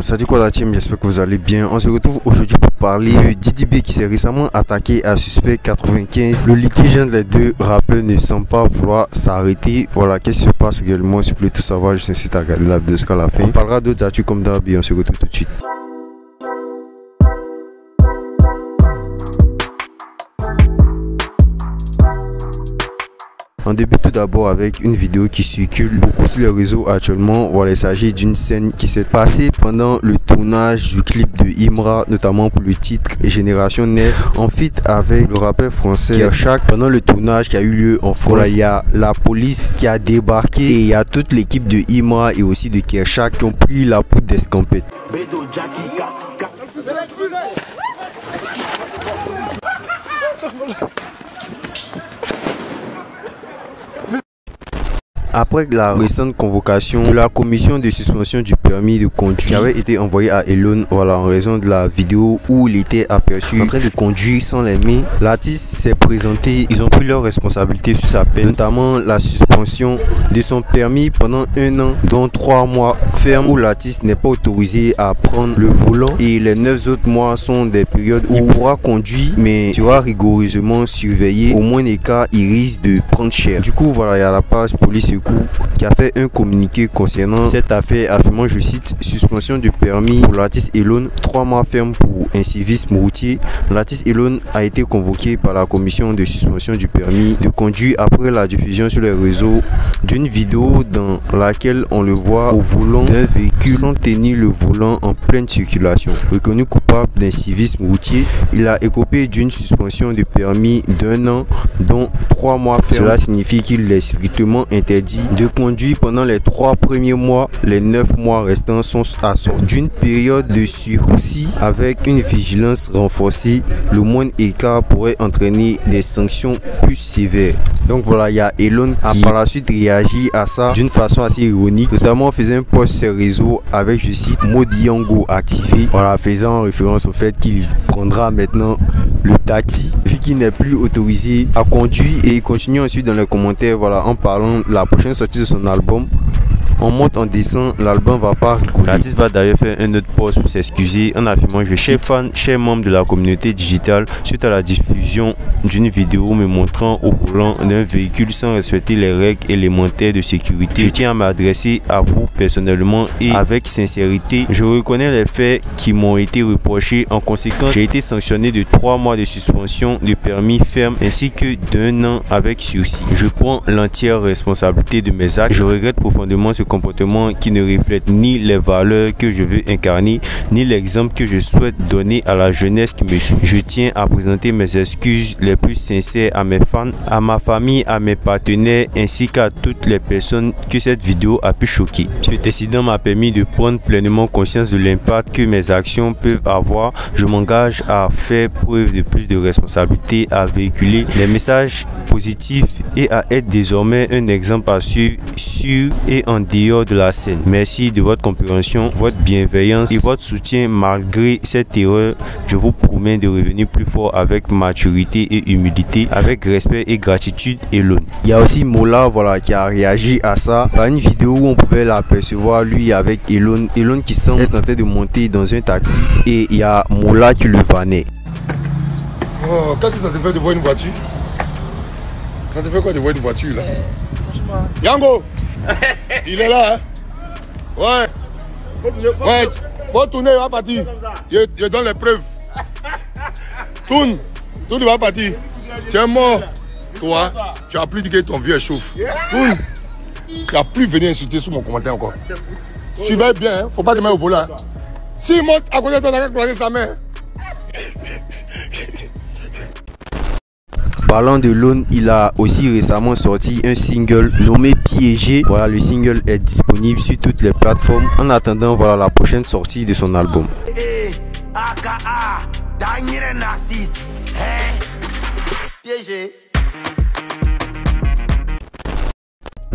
Salut quoi la team, j'espère que vous allez bien. On se retrouve aujourd'hui pour parler de Didi B qui s'est récemment attaqué à Suspect 95. Le litige entre les deux rappeurs ne semble pas vouloir s'arrêter. Voilà, qu'est-ce qui se passe réellement? Si vous voulez tout savoir, je vous incite à regarder la vidéo jusqu'à la fin. On parlera d'autres actus comme d'hab et on se retrouve tout de suite. On débute tout d'abord avec une vidéo qui circule beaucoup sur les réseaux actuellement. Voilà, il s'agit d'une scène qui s'est passée pendant le tournage du clip de Imra, notamment pour le titre Génération Net, en feat avec le rappeur français Kershak. Pendant le tournage qui a eu lieu en France, il y a la police qui a débarqué et il y a toute l'équipe de Imra et aussi de Kershak qui ont pris la poudre d'escampette. Après la récente convocation de la commission de suspension du permis de conduire qui avait été envoyée à Elon, voilà, en raison de la vidéo où il était aperçu en train de conduire sans les mains, l'artiste s'est présenté. Ils ont pris leurs responsabilités sur sa peine, notamment la suspension de son permis pendant 1 an, dont 3 mois ferme où l'artiste n'est pas autorisé à prendre le volant, et les 9 autres mois sont des périodes où il pourra conduire mais sera rigoureusement surveillé. Au moins des cas, il risque de prendre cher. Du coup, voilà, il y a la page police qui a fait un communiqué concernant cette affaire, affirmant, je cite, suspension du permis pour l'artiste Elon, 3 mois ferme pour incivisme routier. L'artiste Elon a été convoqué par la commission de suspension du permis de conduire après la diffusion sur les réseaux d'une vidéo dans laquelle on le voit au volant d'un véhicule sans tenir le volant en pleine circulation. Reconnu coupable d'incivisme routier, il a écopé d'une suspension de permis d'1 an, dont 3 mois ferme. Cela signifie qu'il est strictement interdit de conduire pendant les 3 premiers mois. Les 9 mois restants sont assortis d'une période de sursis avec une vigilance renforcée. Le moindre écart pourrait entraîner des sanctions plus sévères. Donc voilà, il y a Elon qui a par la suite réagi à ça d'une façon assez ironique, notamment en faisant un post sur les réseaux avec, je cite, Modiango activé, voilà, faisant référence au fait qu'il prendra maintenant le taxi vu qu'il n'est plus autorisé à conduire. Et il continue ensuite dans les commentaires, voilà, en parlant de la prochaine sortie de son album. On monte, on descend, l'album va pas rigoler. L'artiste va d'ailleurs faire un autre post pour s'excuser en affirmant, je chers fans, chers membres de la communauté digitale, suite à la diffusion d'une vidéo me montrant au volant d'un véhicule sans respecter les règles élémentaires de sécurité, je tiens à m'adresser à vous personnellement et avec sincérité. Je reconnais les faits qui m'ont été reprochés. En conséquence, j'ai été sanctionné de 3 mois de suspension de permis ferme ainsi que d'1 an avec sursis. Je prends l'entière responsabilité de mes actes. Je regrette profondément ce comportement qui ne reflète ni les valeurs que je veux incarner, ni l'exemple que je souhaite donner à la jeunesse qui me suit. Je tiens à présenter mes excuses les plus sincères à mes fans, à ma famille, à mes partenaires, ainsi qu'à toutes les personnes que cette vidéo a pu choquer. Cet incident m'a permis de prendre pleinement conscience de l'impact que mes actions peuvent avoir. Je m'engage à faire preuve de plus de responsabilité, à véhiculer les messages positifs et à être désormais un exemple à suivre sur et en dehors de la scène. Merci de votre compréhension, votre bienveillance et votre soutien malgré cette erreur. Je vous promets de revenir plus fort avec maturité et humilité, avec respect et gratitude. Elon. Il y a aussi Mola, voilà, qui a réagi à ça par une vidéo où on pouvait l'apercevoir lui avec Elon qui semble être en train de monter dans un taxi et il y a Mola qui le vannait. Oh, qu'est-ce que ça te fait de voir une voiture? Ça te fait quoi de voir une voiture là? Franchement. Yango! Il est là, hein? Ouais. Ouais. Faut tourner, il va partir. Je donne les preuves. Tourne. Tourne, il va partir. Tu es mort. Toi, tu as plus dit que ton vieux chauffe. Tourne. Tu n'as plus venu insulter sur mon commentaire encore. Suivez bien, hein? Faut pas te mettre au volant. S'il monte à côté de toi, il va croiser sa main. Parlant de Elon, il a aussi récemment sorti un single nommé Piégé. Voilà, le single est disponible sur toutes les plateformes. En attendant, voilà la prochaine sortie de son album.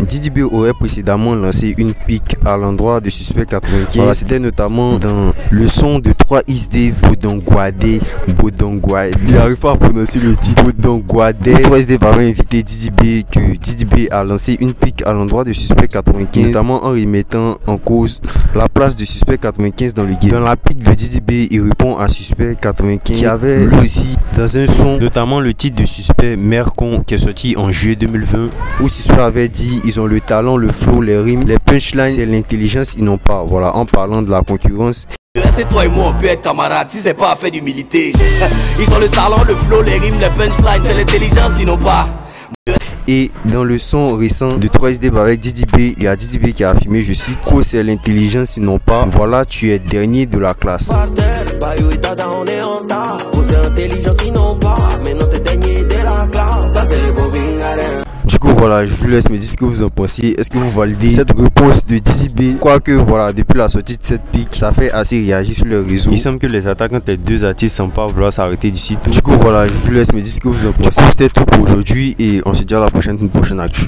Didi B aurait précédemment lancé une pique à l'endroit de Suspect 95. Voilà, c'était notamment dans le son de 3XD Bodongwade. Il n'arrive pas à prononcer le titre Bodongwade. 3XD avait invité Didi B, que Didi B a lancé une pique à l'endroit de Suspect 95, notamment en remettant en cause la place de Suspect 95 dans le game. Dans la pique de Didi B, il répond à Suspect 95 qui avait lui aussi dans un son, notamment le titre de Suspect Mercon qui est sorti en juillet 2020, où Suspect avait dit ils ont le talent, le flow, les rimes, les punchlines, c'est l'intelligence, ils n'ont pas. Voilà, en parlant de la concurrence. C'est toi et moi, on peut être camarades si c'est pas affaire d'humilité. Ils ont le talent, le flow, les rimes, les punchlines, c'est l'intelligence, ils n'ont pas. Et dans le son récent de 3XD avec Didi B, il y a Didi B qui a affirmé, je cite, oh, c'est l'intelligence, ils n'ont pas. Voilà, tu es dernier de la classe. Du coup voilà, je vous laisse me dire ce que vous en pensez. Est-ce que vous validez cette réponse de Didi B? Quoique voilà, depuis la sortie de cette pique, ça fait assez réagir sur le réseau. Il semble que les attaques entre les deux artistes semblent pas vouloir s'arrêter d'ici tout. Du coup voilà, je vous laisse me dire ce que vous en pensez. C'était tout pour aujourd'hui et on se dit à la prochaine, une prochaine actu.